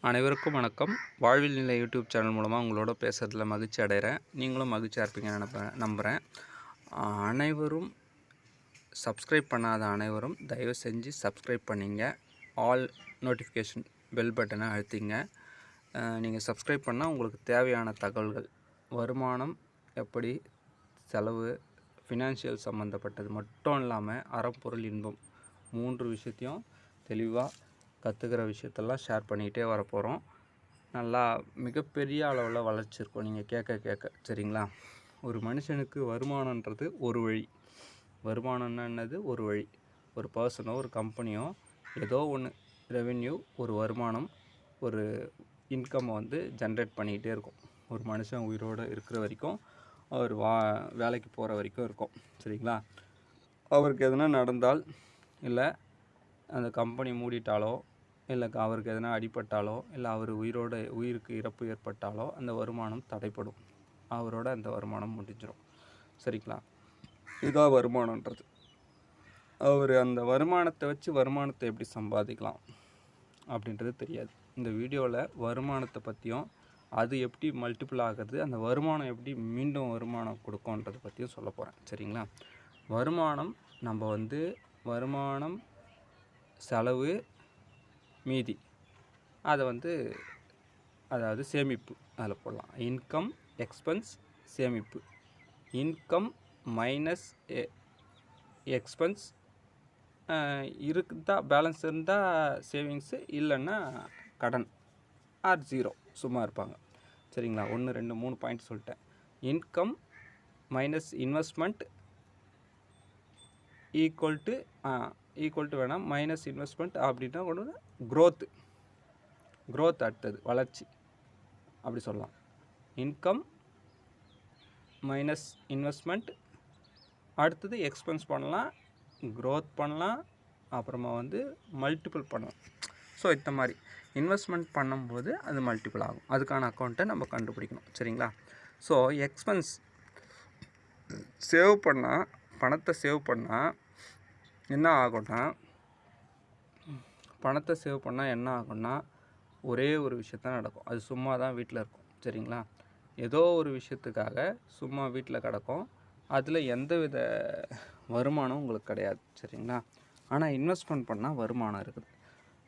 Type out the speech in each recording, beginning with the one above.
அனைவருக்கும் வணக்கம். வாழ்வில் நிலை யூடியூப் சேனல் மூலமாக உங்களோட பேசுகிறதுல மகிழ்ச்சி அடைகிறேன். நீங்களும் மகிழ்ச்சியாக இருப்பீங்கன்னு நம்புகிறேன். அனைவரும் சப்ஸ்கிரைப் பண்ணாத அனைவரும் தயவு செஞ்சு சப்ஸ்கிரைப் பண்ணிங்க. ஆல் நோட்டிஃபிகேஷன் பெல் பட்டனை அழுத்திங்க. நீங்கள் சப்ஸ்கிரைப் பண்ணால் உங்களுக்கு தேவையான தகவல்கள், வருமானம் எப்படி, செலவு, ஃபினான்ஷியல் சம்மந்தப்பட்டது மட்டும் இல்லாமல் அறப்பொருள், இன்பம் 3 விஷயத்தையும் தெளிவாக கற்றுக்கிற விஷயத்தெல்லாம் ஷேர் பண்ணிக்கிட்டே வரப்போகிறோம். நல்லா மிகப்பெரிய அளவில் வளர்ச்சி இருக்கும் நீங்கள் கேட்க சரிங்களா. ஒரு மனுஷனுக்கு வருமானன்றது ஒரு வழி. வருமானம்னா என்னது? ஒரு வழி. ஒரு பர்சனோ ஒரு கம்பெனியோ ஏதோ ஒன்று ரெவென்யூ, ஒரு வருமானம், ஒரு இன்கம்மை ஜென்ரேட் பண்ணிக்கிட்டே இருக்கும். ஒரு மனுஷன் உயிரோடு இருக்கிற வரைக்கும், அவர் வேலைக்கு போகிற வரைக்கும் இருக்கும் சரிங்களா. அவருக்கு எதனா நடந்தால், இல்லை அந்த கம்பெனி மூடிட்டாலோ, இல்லை அவருக்கு எதனா அடிபட்டாலோ, இல்லை அவர் உயிருக்கு இறப்பு ஏற்பட்டாலோ அந்த வருமானம் தடைப்படும். அவரோட அந்த வருமானம் முடிஞ்சிடும் சரிங்களா. இதுதான் வருமானன்றது. அவர் அந்த வருமானத்தை வச்சு வருமானத்தை எப்படி சம்பாதிக்கலாம் அப்படின்றது தெரியாது. இந்த வீடியோவில் வருமானத்தை பற்றியும், அது எப்படி மல்டிபிள் ஆகிறது, அந்த வருமானம் எப்படி மீண்டும் வருமானம் கொடுக்கும்ன்றதை பற்றியும் சொல்ல போகிறேன் சரிங்களா. வருமானம் நம்ம வருமானம், செலவு, மீதி அதை அதாவது சேமிப்பு அதில் போடலாம். இன்கம், எக்ஸ்பென்ஸ், சேமிப்பு. இன்கம் மைனஸ் எக்ஸ்பென்ஸ் இருக்குதா, பேலன்ஸ் இருந்தால் சேவிங்ஸு, இல்லைன்னா கடன் ஆர் ஜீரோ, சும்மா இருப்பாங்க சரிங்களா. 1 2 3 பாயிண்ட் சொல்லிட்டேன். Income minus investment equal to வேணாம், மைனஸ் இன்வெஸ்ட்மெண்ட் அப்படின்னா கொண்டு க்ரோத் அடுத்தது வளர்ச்சி அப்படி சொல்லலாம். இன்கம் மைனஸ் இன்வெஸ்ட்மெண்ட், அடுத்தது எக்ஸ்பென்ஸ் பண்ணலாம், க்ரோத் பண்ணலாம், அப்புறமா மல்டிபிள் பண்ணலாம். ஸோ இந்த மாதிரி இன்வெஸ்ட்மெண்ட் பண்ணும்போது அது மல்டிபிள் ஆகும். அதுக்கான அக்கௌண்ட்டை நம்ம கண்டுபிடிக்கணும் சரிங்களா. ஸோ எக்ஸ்பென்ஸ் பணத்தை சேவ் பண்ணால் என்ன ஆகும்னா, ஒரே ஒரு விஷயத்தான் நடக்கும். அது சும்மா தான் வீட்டில் இருக்கும் சரிங்களா. ஏதோ ஒரு விஷயத்துக்காக சும்மா வீட்டில் கிடக்கும். அதில் எந்தவித வருமானம் உங்களுக்கு கிடையாது சரிங்களா. ஆனால் இன்வெஸ்ட்மெண்ட் பண்ணால் வருமானம் இருக்குது.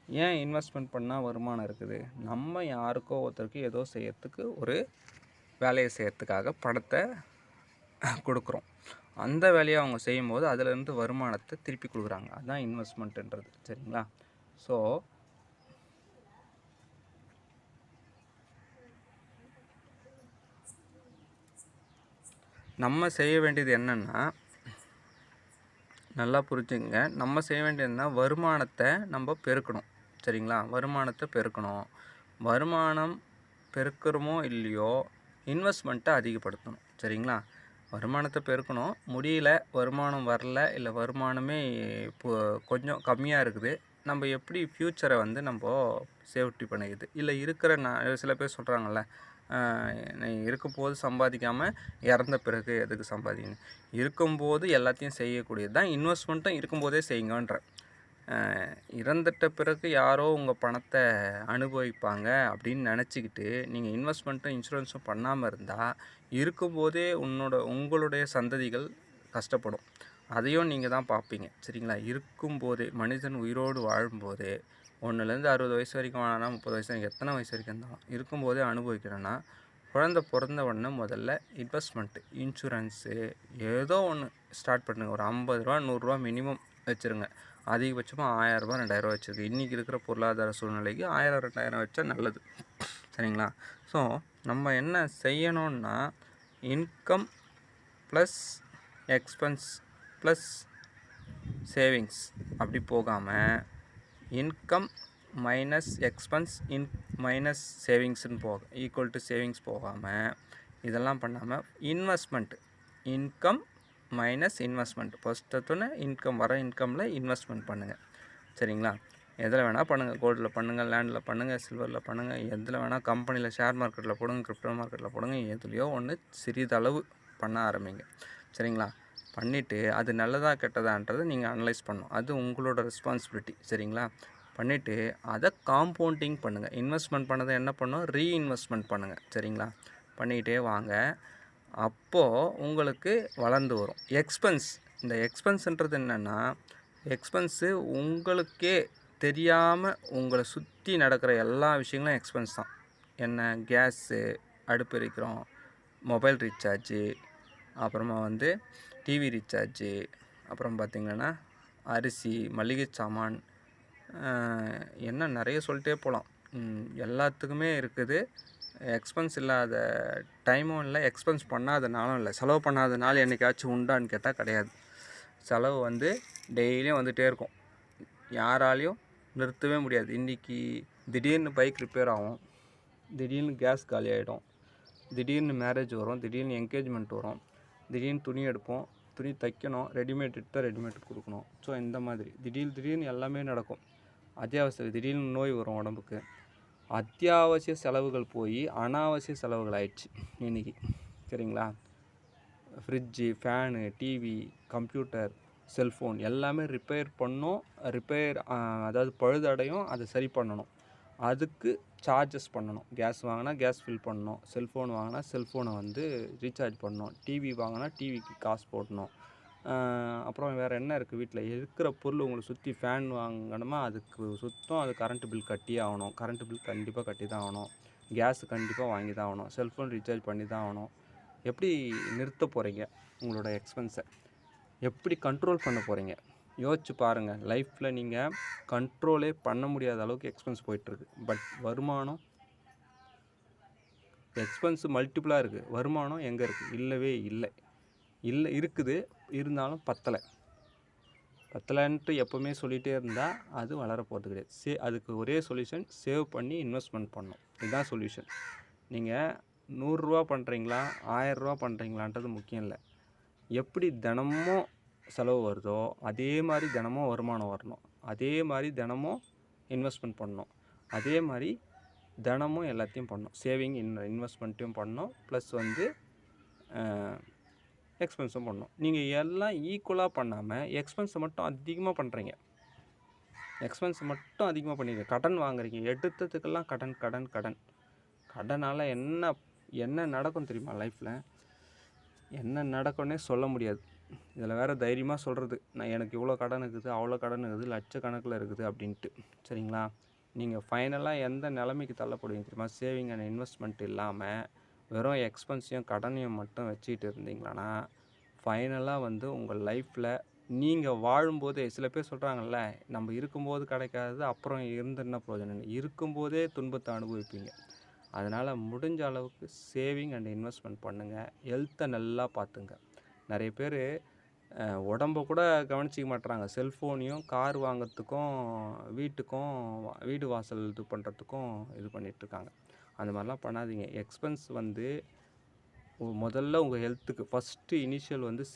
ஏன் இன்வெஸ்ட்மெண்ட் பண்ணால் வருமானம் இருக்குது? நம்ம யாருக்கோ ஒருத்தருக்கு ஏதோ செய்யறதுக்கு, ஒரு வேலையை செய்யறதுக்காக பணத்தை கொடுக்குறோம். அந்த வேலையை அவங்க செய்யும்போது அதிலேருந்து வருமானத்தை திருப்பி கொடுக்குறாங்க. அதுதான் இன்வெஸ்ட்மெண்ட்டுன்றது சரிங்களா. ஸோ நம்ம செய்ய வேண்டியது என்னென்னா, நல்லா புரிஞ்சுங்க, நம்ம செய்ய வேண்டியதுன்னா வருமானத்தை நம்ம பெருக்கணும் சரிங்களா. வருமானத்தை பெருக்கணும். வருமானம் பெருக்கிறோமோ இல்லையோ, இன்வெஸ்ட்மெண்ட்டை அதிகப்படுத்தணும் சரிங்களா. வருமானத்தை பெருக்கணும், முடியல, வருமானம் வரல, இல்லை வருமானமே கொஞ்சம் கம்மியாக இருக்குது, நம்ம எப்படி ஃப்யூச்சரை நம்ம சேஃப்டி பண்ணிக்குது. இல்லை இருக்கிற சில பேர் சொல்கிறாங்கல்ல, இருக்கும்போது சம்பாதிக்காமல் இறந்த பிறகு எதுக்கு சம்பாதிக்கணும். இருக்கும்போது எல்லாத்தையும் செய்யக்கூடியது தான் இன்வெஸ்ட்மெண்ட்டும். இருக்கும்போதே செய்யுங்கன்ற. இறந்துட்ட பிறகு யாரோ உங்கள் பணத்தை அனுபவிப்பாங்க அப்படின்னு நினச்சிக்கிட்டு நீங்கள் இன்வெஸ்ட்மெண்ட்டும் இன்சூரன்ஸும் பண்ணாமல் இருந்தால், இருக்கும்போதே உங்களுடைய சந்ததிகள் கஷ்டப்படும். அதையும் நீங்கள் தான் பார்ப்பீங்க சரிங்களா. இருக்கும்போதே, மனிதன் உயிரோடு வாழும்போதே, 1லேருந்து 60 வயசு வரைக்கும் வாழனா, 30 வயசு வரைக்கும், எத்தனை வயசு வரைக்கும் இருந்தாலும் இருக்கும்போதே அனுபவிக்கிறேன்னா, குழந்த பிறந்த உடனே முதல்ல இன்வெஸ்ட்மெண்ட்டு, இன்சூரன்ஸு ஏதோ ஒன்று ஸ்டார்ட் பண்ணுங்கள். ஒரு 50 ரூபா 100 ரூபா மினிமம் வச்சுருங்க. அதிகபட்சமாக 1000 ரூபா 2000 ரூபா வச்சுருக்கு. இன்றைக்கி இருக்கிற பொருளாதார சூழ்நிலைக்கு 1000 2000 வச்சா நல்லது சரிங்களா. ஸோ நம்ம என்ன செய்யணுன்னா, income plus expense plus savings அப்படி போகாமல், இன்கம் மைனஸ் எக்ஸ்பென்ஸ் மைனஸ் சேவிங்ஸ்னு ஈக்குவல் டு சேவிங்ஸ் போகாமல், இதெல்லாம் பண்ணாமல் investment, income minus investment, first income, வர இன்கமில் இன்வெஸ்ட்மெண்ட் பண்ணுங்கள் சரிங்களா. எதில் வேணால் பண்ணுங்கள். கோல்டில் பண்ணுங்கள், லேண்டில் பண்ணுங்கள், சில்வரில் பண்ணுங்கள், எதில் வேணால், கம்பெனியில் ஷேர் மார்க்கெட்டில் போடுங்க, கிரிப்டோ மார்க்கெட்டில் போடுங்க, எதுலையோ ஒன்று சிறிதளவு பண்ண ஆரம்பிங்க சரிங்களா. பண்ணிவிட்டு அது நல்லதா கெட்டதான்றதை நீங்கள் அனலைஸ் பண்ணணும். அது உங்களோட ரெஸ்பான்சிபிலிட்டி சரிங்களா. பண்ணிவிட்டு அதை காம்பவுண்டிங் பண்ணுங்கள். இன்வெஸ்ட்மெண்ட் பண்ணதை என்ன பண்ணணும், ரீஇன்வெஸ்ட்மெண்ட் பண்ணுங்கள். சரிங்களா? பண்ணிக்கிட்டே வாங்க. அப்போது உங்களுக்கு வளர்ந்து வரும். இந்த எக்ஸ்பென்ஸுன்றது என்னென்னா, எக்ஸ்பென்ஸு உங்களுக்கே தெரியாமல் உங்களை சுற்றி நடக்கிற எல்லா விஷயங்களும் எக்ஸ்பென்ஸ் தான். என்ன, கேஸு, அடுப்பு எரிக்கிறோம், மொபைல் ரீசார்ஜு, அப்புறமா வந்து டிவி ரீசார்ஜு, அப்புறம் பார்த்திங்கன்னா அரிசி, மளிகை சாமான், என்ன நிறைய சொல்லிட்டே போகலாம். எல்லாத்துக்குமே இருக்குது. எக்ஸ்பென்ஸ் இல்லாத டைமும் இல்லை, எக்ஸ்பென்ஸ் பண்ணாதனாலும் இல்லை. செலவு பண்ணாதனால என்றைக்காச்சும் உண்டான்னு கேட்டால் கிடையாது. செலவு வந்து டெய்லியும் வந்துகிட்டே இருக்கும். யாராலையும் நிறுத்தவே முடியாது. இன்றைக்கி திடீர்னு பைக் ரிப்பேர் ஆகும், திடீர்னு கேஸ் காலி ஆகிடும், திடீர்னு மேரேஜ் வரும், திடீர்னு என்கேஜ்மெண்ட் வரும், திடீர்னு துணி எடுப்போம், துணி தைக்கணும், ரெடிமேட் எடுத்தால் ரெடிமேட் கொடுக்கணும். ஸோ இந்த மாதிரி திடீர்னு எல்லாமே நடக்கும். அத்தியாவசியம் திடீர்னு நோய் வரும் உடம்புக்கு. அத்தியாவசிய செலவுகள் போய் அனாவசிய செலவுகள் ஆயிடுச்சு இன்றைக்கி. சரிங்களா? Fridge, fan, TV, computer, cellphone எல்லாமே ரிப்பேர் பண்ணோம். அதாவது பழுதடையும், அதை சரி பண்ணணும். அதுக்கு சார்ஜஸ் பண்ணணும். கேஸ் வாங்கினா கேஸ் ஃபில் பண்ணணும், செல்ஃபோன் வாங்கினா செல்ஃபோனை வந்து ரீசார்ஜ் பண்ணணும், டிவி வாங்கினா டிவிக்கு காசு போடணும். அப்புறம் வேறு என்ன இருக்குது, வீட்டில் இருக்கிற பொருள் உங்களை சுற்றி ஃபேன் வாங்கணுமா, அதுக்கு சுத்தம், அது கரண்ட்டு பில் கட்டியே ஆகணும். கரண்ட்டு பில் கண்டிப்பாக கட்டி தான் ஆகணும். கேஸு கண்டிப்பாக வாங்கி தான் ஆகணும். செல்ஃபோன் ரீசார்ஜ் பண்ணி தான் ஆகணும். எப்படி நிறுத்த போகிறீங்க உங்களோட எக்ஸ்பென்ஸை? எப்படி கண்ட்ரோல் பண்ண போகிறீங்க? யோசிச்சு பாருங்கள். லைஃப்பில் நீங்கள் கண்ட்ரோலே பண்ண முடியாத அளவுக்கு எக்ஸ்பென்ஸ் போயிட்டுருக்கு. பட் வருமானம், எக்ஸ்பென்ஸு மல்டிப்புளாக இருக்குது, வருமானம் எங்கே இருக்குது? இல்லவே இல்லை இருக்குது, இருந்தாலும் பத்தலைன்ட்டு எப்போவுமே சொல்லிகிட்டே இருந்தால் அது வளரப்போகிறது கிடையாது. அதுக்கு ஒரே சொல்யூஷன், சேவ் பண்ணி இன்வெஸ்ட்மெண்ட் பண்ணணும். இதுதான் சொல்யூஷன். நீங்கள் 100 ரூபா பண்ணுறீங்களா, 1000 ரூபா பண்ணுறீங்களான்றது முக்கியம் இல்லை. எப்படி தினமும் செலவு வருதோ அதே மாதிரி தினமும் வருமானம் வரணும். அதே மாதிரி தினமும் இன்வெஸ்ட்மெண்ட் பண்ணணும். அதே மாதிரி தினமும் எல்லாத்தையும் பண்ணணும். சேவிங், இன்வெஸ்ட்மெண்ட்டையும் பண்ணணும், ப்ளஸ் வந்து எக்ஸ்பென்ஸும் பண்ணணும். நீங்கள் எல்லாம் ஈக்குவலாக பண்ணாமல் எக்ஸ்பென்ஸை மட்டும் அதிகமாக பண்ணுறீங்க. கடன் வாங்குறீங்க, எடுத்ததுக்கெல்லாம் கடன். கடனால் என்ன நடக்கும் தெரியுமா? லைஃப்பில் என்ன நடக்கும்னே சொல்ல முடியாது. இதில் வேறு தைரியமாக சொல்கிறது, எனக்கு இவ்வளோ கடன் இருக்குது, அவ்வளோ கடன் இருக்குது, லட்சக்கணக்கில் இருக்குது அப்படின்ட்டு. சரிங்களா? நீங்கள் ஃபைனலாக எந்த நிலைமைக்கு தள்ளப்படுவீங்க தெரியுமா? சேவிங் அண்ட் இன்வெஸ்ட்மெண்ட் இல்லாமல் வெறும் எக்ஸ்பென்ஸையும் கடனையும் மட்டும் வச்சுக்கிட்டு இருந்தீங்களான்னா, ஃபைனலாக வந்து உங்கள் லைஃப்பில் நீங்கள் வாழும்போதே, சில பேர் சொல்கிறாங்கல்ல, நம்ம இருக்கும்போது கிடைக்காதது அப்புறம் இருந்து என்ன பிரயோஜனம், இருக்கும்போதே துன்பத்தை அனுபவிப்பீங்க. அதனால் முடிஞ்ச அளவுக்கு சேவிங் அண்ட் இன்வெஸ்ட்மெண்ட் பண்ணுங்கள். ஹெல்த்தை நல்லா பார்த்துங்க. நிறைய பேர் உடம்பை கூட கவனிச்சிக்க மாட்டுறாங்க. செல்ஃபோனையும் கார் வாங்கிறதுக்கும் வீடு வாசல் இது பண்ணுறதுக்கும் இது பண்ணிகிட்ருக்காங்க. அந்த மாதிரிலாம் பண்ணாதீங்க. எக்ஸ்பென்ஸ் வந்து முதல்ல உங்கள் ஹெல்த்துக்கு ஃபஸ்ட்டு இனிஷியல் வந்து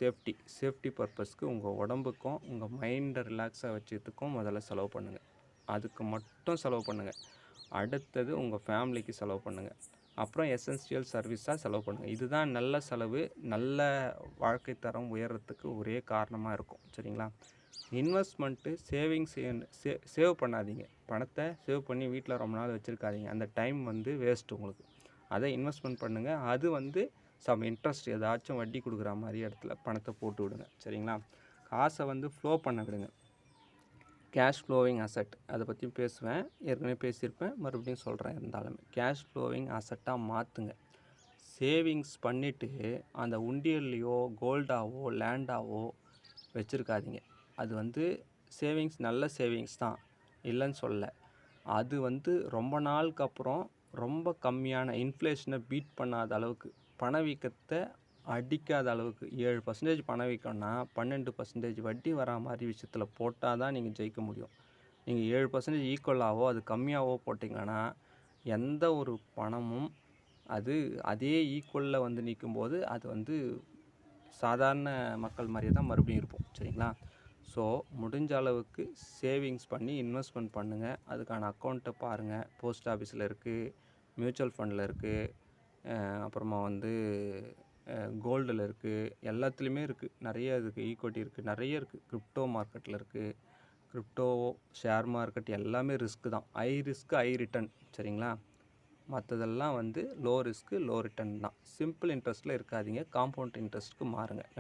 சேஃப்டி பர்பஸ்க்கு உங்கள் உடம்புக்கும் உங்கள் மைண்டை ரிலாக்ஸாக வச்சுக்கிறதுக்கும் முதல்ல செலவு பண்ணுங்கள். அதுக்கு மட்டும் செலவு பண்ணுங்கள். அடுத்தது உங்கள் ஃபேமிலிக்கு செலவு பண்ணுங்கள். அப்புறம் எசென்ஷியல் சர்வீஸாக செலவு பண்ணுங்கள். இதுதான் நல்ல செலவு, நல்ல வாழ்க்கை தரம் உயர்றதுக்கு ஒரே காரணமாக இருக்கும். சரிங்களா? இன்வெஸ்ட்மெண்ட்டு, சேவ் பண்ணாதீங்க. பணத்தை சேவ் பண்ணி வீட்டில் ரொம்ப நாள் வச்சுருக்காதீங்க. அந்த டைம் வந்து வேஸ்ட்டு உங்களுக்கு. அதை இன்வெஸ்ட்மெண்ட் பண்ணுங்கள். அது வந்து இன்ட்ரெஸ்ட் ஏதாச்சும் வட்டி கொடுக்குற மாதிரி இடத்துல பணத்தை போட்டு விடுங்க. சரிங்களா? காசை வந்து ஃப்ளோ பண்ண விடுங்க. கேஷ் ஃப்ளோவிங் அசட், அதை பற்றி பேசுவேன், ஏற்கனவே பேசியிருப்பேன், மறுபடியும் சொல்கிறேன். இருந்தாலுமே கேஷ் ஃப்ளோவிங் அசட்டாக மாற்றுங்க. சேவிங்ஸ் பண்ணிவிட்டு அந்த உண்டியல்லையோ கோல்டாவோ லேண்டாவோ வச்சுருக்காதீங்க. அது வந்து சேவிங்ஸ், நல்ல சேவிங்ஸ் தான், இல்லைன்னு சொல்ல. அது வந்து ரொம்ப நாளுக்கு அப்புறம் ரொம்ப கம்மியான, இன்ஃப்ளேஷனை பீட் பண்ணாத அளவுக்கு, பணவீக்கத்தை அடிக்காத அளவுக்கு, 7% பணவீக்கம்னா 12% வட்டி வரா மாதிரி விஷயத்தில் போட்டால் தான் நீங்கள் ஜெயிக்க முடியும். நீங்கள் 7% ஈக்குவலாகவோ அது கம்மியாகவோ போட்டிங்கன்னா எந்த ஒரு பணமும் அதே ஈக்குவலில் வந்து நிற்கும்போது அது வந்து சாதாரண மக்கள் மாதிரியே தான் மறுபடியும் இருப்போம். சரிங்களா? ஸோ முடிஞ்ச அளவுக்கு சேவிங்ஸ் பண்ணி இன்வெஸ்ட்மெண்ட் பண்ணுங்கள். அதுக்கான அக்கௌண்ட்டை பாருங்கள். போஸ்ட் ஆஃபீஸில் இருக்குது, மியூச்சுவல் ஃபண்டில் இருக்குது, அப்புறமா வந்து கோல்டில் இருக்குது, எல்லாத்துலேயுமே இருக்குது. நிறைய இருக்குது. ஈக்விட்டி இருக்குது, நிறைய இருக்குது. கிரிப்டோ மார்க்கெட்டில் இருக்குது. கிரிப்டோ, ஷேர் மார்க்கெட் எல்லாமே ரிஸ்க் தான். High risk high return. சரிங்களா? மற்றதெல்லாம் வந்து லோ ரிஸ்க் லோ ரிட்டர்ன் தான். சிம்பிள் இன்ட்ரெஸ்ட்டில் இருக்காதீங்க, காம்பவுண்ட் இன்ட்ரெஸ்ட்டுக்கு மாறுங்க.